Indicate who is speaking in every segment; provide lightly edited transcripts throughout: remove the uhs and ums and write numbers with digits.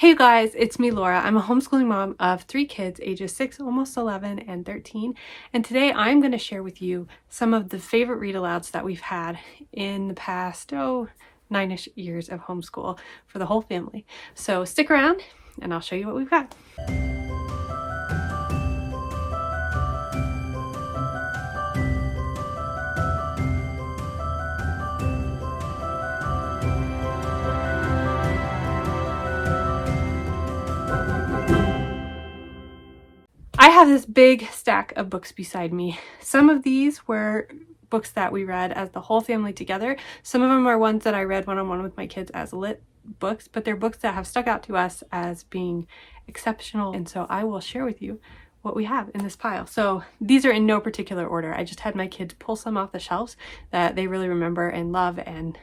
Speaker 1: Hey guys, it's me Laura. I'm a homeschooling mom of 3 kids ages 6, almost 11, and 13. And today I'm going to share with you some of the favorite read-alouds that we've had in the past, 9-ish years of homeschool for the whole family. So stick around and I'll show you what we've got. I have this big stack of books beside me. Some of these were books that we read as the whole family together. Some of them are ones that I read one-on-one with my kids as lit books, but they're books that have stuck out to us as being exceptional. And so I will share with you what we have in this pile. So these are in no particular order. I just had my kids pull some off the shelves that they really remember and love, and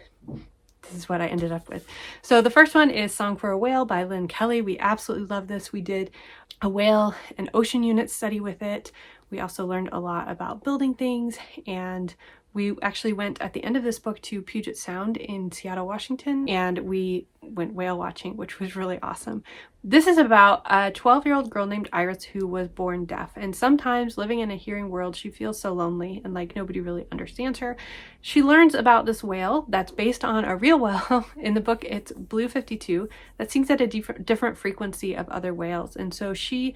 Speaker 1: this is what I ended up with. So the first one is Song for a Whale by Lynne Kelly. We absolutely love this. We did a whale and ocean unit study with it. We also learned a lot about building things, and we actually went at the end of this book to Puget Sound in Seattle, Washington, and we went whale watching, which was really awesome. This is about a 12-year-old girl named Iris who was born deaf, and sometimes living in a hearing world, she feels so lonely and like nobody really understands her. She learns about this whale that's based on a real whale. In the book, it's Blue 52, that sings at a different frequency of other whales, and so she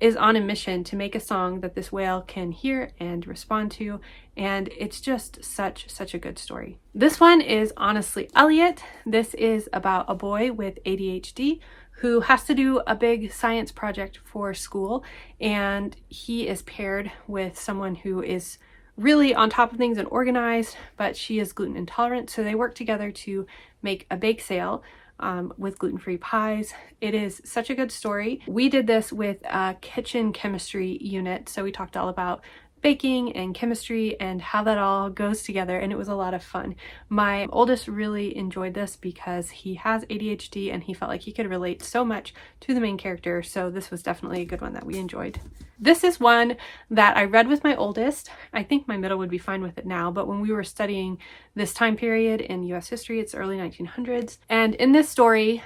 Speaker 1: is on a mission to make a song that this whale can hear and respond to, and it's just such a good story. This one is honestly Elliot. This is about a boy with ADHD who has to do a big science project for school, and he is paired with someone who is really on top of things and organized, but she is gluten intolerant, so they work together to make a bake sale with gluten-free pies. It is such a good story. We did this with a kitchen chemistry unit, so we talked all about baking and chemistry and how that all goes together, and it was a lot of fun. My oldest really enjoyed this because he has ADHD and he felt like he could relate so much to the main character, so this was definitely a good one that we enjoyed. This is one that I read with my oldest. I think my middle would be fine with it now, but when we were studying this time period in US history, it's early 1900s, and in this story,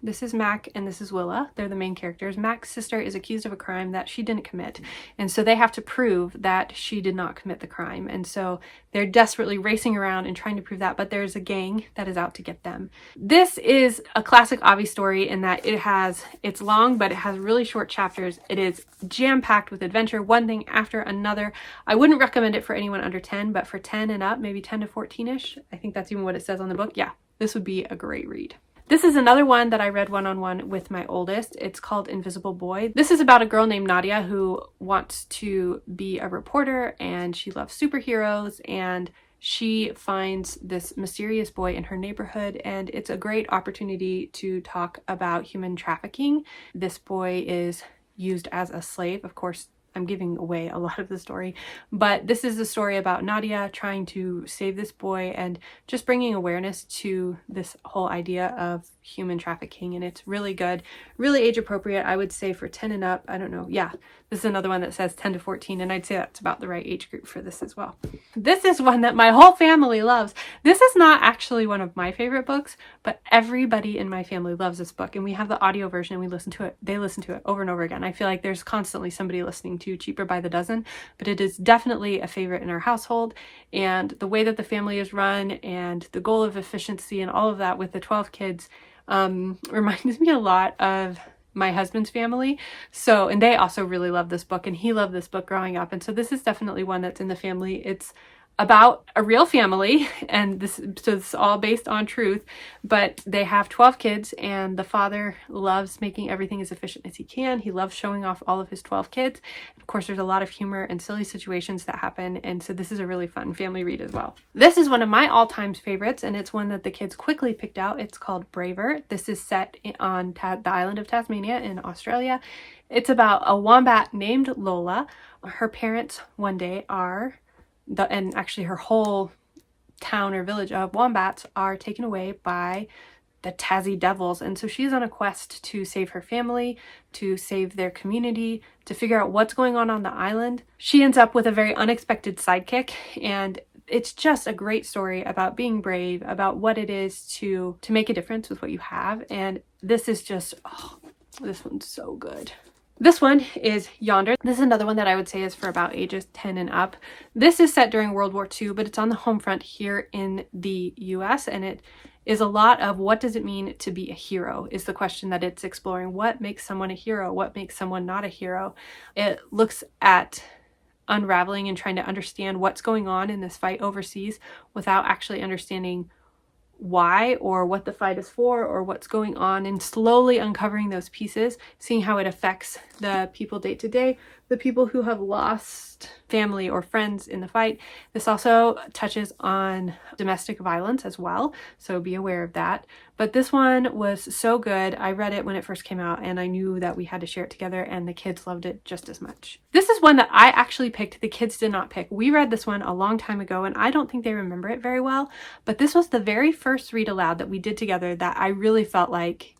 Speaker 1: this is Mac and this is Willa. They're the main characters. Mac's sister is accused of a crime that she didn't commit, and so they have to prove that she did not commit the crime, and so they're desperately racing around and trying to prove that, but there's a gang that is out to get them. This is a classic Avi story in that it's long, but it has really short chapters. It is jam-packed with adventure, one thing after another. I wouldn't recommend it for anyone under 10, but for 10 and up, maybe 10 to 14-ish, I think that's even what it says on the book. Yeah, this would be a great read. This is another one that I read one-on-one with my oldest. It's called Invisible Boy. This is about a girl named Nadia who wants to be a reporter, and she loves superheroes, and she finds this mysterious boy in her neighborhood, and it's a great opportunity to talk about human trafficking. This boy is used as a slave. Of course, I'm giving away a lot of the story, but this is the story about Nadia trying to save this boy and just bringing awareness to this whole idea of human trafficking, and it's really good, really age appropriate. I would say for 10 and up. I don't know. Yeah, this is another one that says 10 to 14, and I'd say that's about the right age group for this as well. This is one that my whole family loves. This is not actually one of my favorite books, but everybody in my family loves this book, and we have the audio version and we listen to it. They listen to it over and over again. I feel like there's constantly somebody listening to Cheaper by the Dozen, but it is definitely a favorite in our household, and the way that the family is run and the goal of efficiency and all of that with the 12 kids reminds me a lot of my husband's family. So, and they also really love this book, and he loved this book growing up, and so this is definitely one that's in the family. It's about a real family, and this is all based on truth, but they have 12 kids, and the father loves making everything as efficient as he can. He loves showing off all of his 12 kids. Of course, there's a lot of humor and silly situations that happen, and so this is a really fun family read as well. This is one of my all-time favorites, and it's one that the kids quickly picked out. It's called Braver. This is set on the island of Tasmania in Australia. It's about a wombat named Lola. Her parents one day and actually her whole town or village of wombats are taken away by the Tassie devils, and so she's on a quest to save her family, to save their community, to figure out what's going on the island. She ends up with a very unexpected sidekick, and it's just a great story about being brave, about what it is to make a difference with what you have. And this is just, oh, this one's so good. This one is Yonder. This is another one that I would say is for about ages 10 and up. This is set during World War II, but it's on the home front here in the US, and it is a lot of what does it mean to be a hero is the question that it's exploring. What makes someone a hero? What makes someone not a hero? It looks at unraveling and trying to understand what's going on in this fight overseas without actually understanding why or what the fight is for or what's going on, and slowly uncovering those pieces, seeing how it affects the people day to day, the people who have lost family or friends in the fight. This also touches on domestic violence as well, so be aware of that. But this one was so good. I read it when it first came out, and I knew that we had to share it together, and the kids loved it just as much. This is one that I actually picked. The kids did not pick. We read this one a long time ago, and I don't think they remember it very well, but this was the very first read aloud that we did together that I really felt like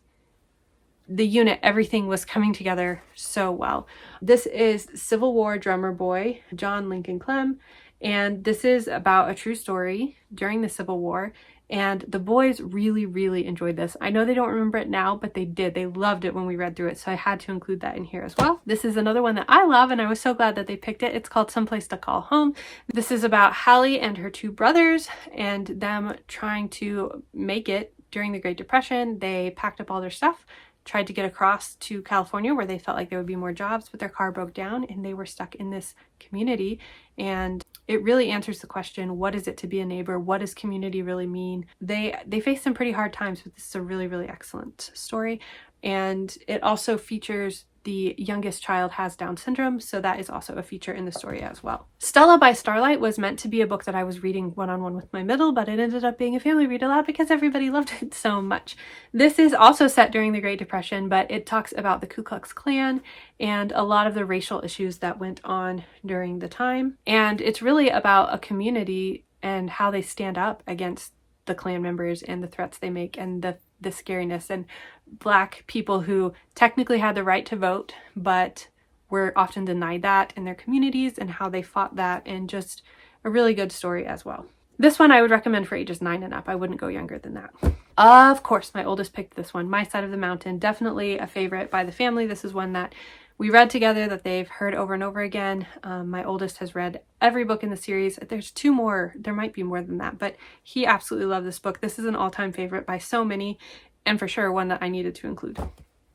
Speaker 1: the unit, everything was coming together so well. This is Civil War Drummer Boy, John Lincoln Clem, and this is about a true story during the Civil War, and the boys really, really enjoyed this. I know they don't remember it now, but they did. They loved it when we read through it, so I had to include that in here as well. This is another one that I love, and I was so glad that they picked it. It's called Someplace to Call Home. This is about Hallie and her two brothers and them trying to make it during the Great Depression. They packed up all their stuff, tried to get across to California where they felt like there would be more jobs, but their car broke down and they were stuck in this community. And it really answers the question, what is it to be a neighbor? What does community really mean? They face some pretty hard times, but this is a really, really excellent story. And it also features the youngest child has Down syndrome, so that is also a feature in the story as well. Stella by Starlight was meant to be a book that I was reading one-on-one with my middle, but it ended up being a family read aloud because everybody loved it so much. This is also set during the Great Depression, but it talks about the Ku Klux Klan and a lot of the racial issues that went on during the time. And it's really about a community and how they stand up against the Klan members and the threats they make and the scariness, and Black people who technically had the right to vote but were often denied that in their communities, and how they fought that, and just a really good story as well. This one I would recommend for ages 9 and up. I wouldn't go younger than that. Of course, my oldest picked this one, My Side of the Mountain. Definitely a favorite by the family. This is one that we read together, that they've heard over and over again. My oldest has read every book in the series. There's 2 more, there might be more than that, but he absolutely loved this book. This is an all-time favorite by so many, and for sure one that I needed to include.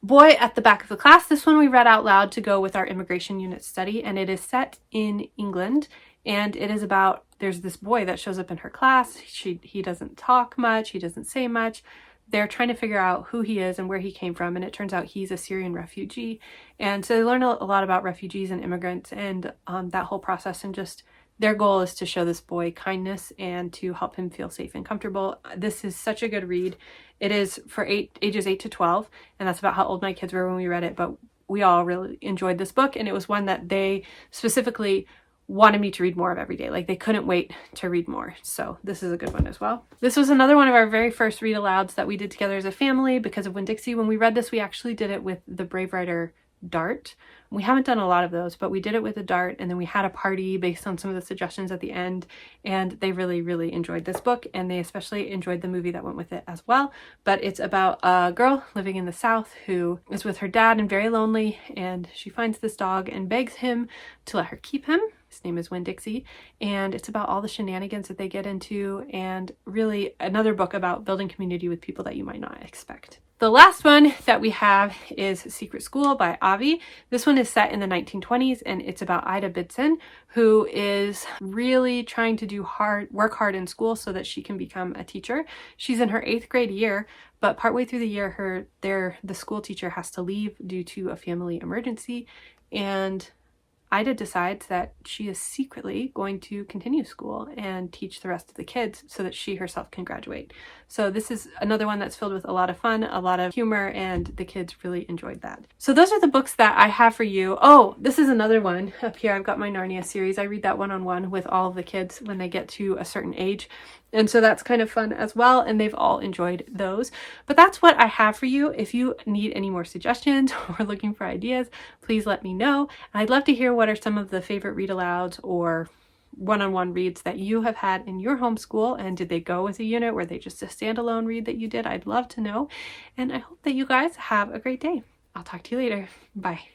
Speaker 1: Boy at the Back of the Class. This one we read out loud to go with our immigration unit study, and it is set in England, and it is about, there's this boy that shows up in her class. He doesn't talk much, he doesn't say much. They're trying to figure out who he is and where he came from, and it turns out he's a Syrian refugee. And so they learn a lot about refugees and immigrants and that whole process, and just their goal is to show this boy kindness and to help him feel safe and comfortable. This is such a good read. It is for ages 8 to 12, and that's about how old my kids were when we read it, but we all really enjoyed this book, and it was one that they specifically wanted me to read more of every day. Like, they couldn't wait to read more. So this is a good one as well. This was another one of our very first read alouds that we did together as a family because of Winn-Dixie. When we read this, we actually did it with the Brave Writer Dart. We haven't done a lot of those, but we did it with a dart, and then we had a party based on some of the suggestions at the end, and they really, really enjoyed this book, and they especially enjoyed the movie that went with it as well. But it's about a girl living in the South who is with her dad and very lonely, and she finds this dog and begs him to let her keep him. His name is Winn-Dixie, and it's about all the shenanigans that they get into, and really another book about building community with people that you might not expect. The last one that we have is Secret School by Avi. This one is set in the 1920s, and it's about Ida Bidson, who is really trying to work hard in school so that she can become a teacher. She's in her 8th grade year, but partway through the year, the school teacher has to leave due to a family emergency, and Ida decides that she is secretly going to continue school and teach the rest of the kids so that she herself can graduate. So this is another one that's filled with a lot of fun, a lot of humor, and the kids really enjoyed that. So those are the books that I have for you. Oh, this is another one up here. I've got my Narnia series. I read that one-on-one with all of the kids when they get to a certain age. And so that's kind of fun as well, and they've all enjoyed those. But that's what I have for you. If you need any more suggestions or looking for ideas, please let me know. I'd love to hear what are some of the favorite read alouds or one-on-one reads that you have had in your homeschool, and did they go as a unit? Were they just a standalone read that you did? I'd love to know. And I hope that you guys have a great day. I'll talk to you later. Bye.